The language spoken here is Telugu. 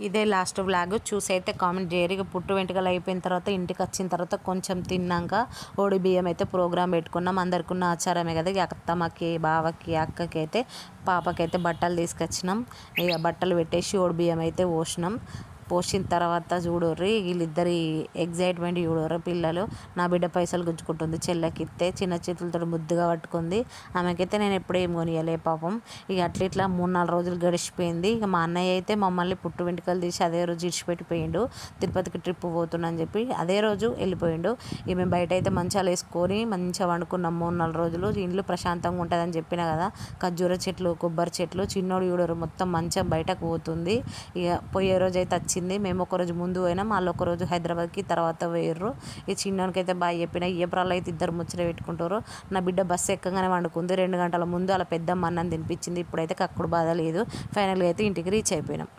ఇదే లాస్ట్ వ్లాగ్ చూసి అయితే కామెంట్ చేయరు. ఇక పుట్టు వెంట్రుకలు అయిపోయిన తర్వాత ఇంటికి వచ్చిన తర్వాత కొంచెం తిన్నాక ఓడి బియ్యం అయితే ప్రోగ్రామ్ పెట్టుకున్నాం. అందరికి ఉన్న ఆచారమే కదా. ఇక అత్తమ్మకి, బావకి, అక్కకి అయితే, పాపకైతే బట్టలు తీసుకొచ్చినాం. ఇక బట్టలు పెట్టేసి ఓడి బియ్యం అయితే పోసినాం. పోసిన తర్వాత చూడర్రి వీళ్ళిద్దరి ఎగ్జైట్మెంట్ చూడర్రి. పిల్లలు నా బిడ్డ పైసలు గుంజుకుంటుంది, చెల్లెకిస్తే చిన్న చేతులతో ముద్దుగా పట్టుకుంది. ఆమెకైతే నేను ఎప్పుడూ ఏం కొనియలే పాపం. ఇక ఇట్లా 3-4 రోజులు గడిచిపోయింది. ఇక మా అన్నయ్య అయితే మమ్మల్ని పుట్టు వెంట్రుకలు తీసి అదే రోజు ఇడిచిపెట్టిపోయిండు. తిరుపతికి ట్రిప్ పోతున్నా అని చెప్పి అదే రోజు వెళ్ళిపోయిండు. ఇక మేము బయట అయితే మంచాలు వేసుకొని మంచిగా వండుకున్నాం 3-4 రోజులు. ఇల్లు ప్రశాంతంగా ఉంటుందని చెప్పిన కదా. ఖర్జూర చెట్లు, కొబ్బరి చెట్లు, చిన్నోడు చూడరు మొత్తం మంచం బయటకు పోతుంది. ఇక పోయే రోజు అయితే వచ్చింది. మేము ఒకరోజు ముందు పోయినాం, వాళ్ళు ఒకరోజు హైదరాబాద్కి తర్వాత పోయారు. ఈ చిన్నోనికి అయితే బాగా చెప్పిన. ఏప్రిల్ అయితే ఇద్దరు ముచ్చట పెట్టుకుంటారు. నా బిడ్డ బస్సు ఎక్కగానే వండుకుంది. 2 గంటల ముందు అలా పెద్దమ్మ అన్నం తినిపించింది. ఇప్పుడైతే కక్కుడు బాధ లేదు. ఫైనల్గా అయితే ఇంటికి రీచ్ అయిపోయినాం.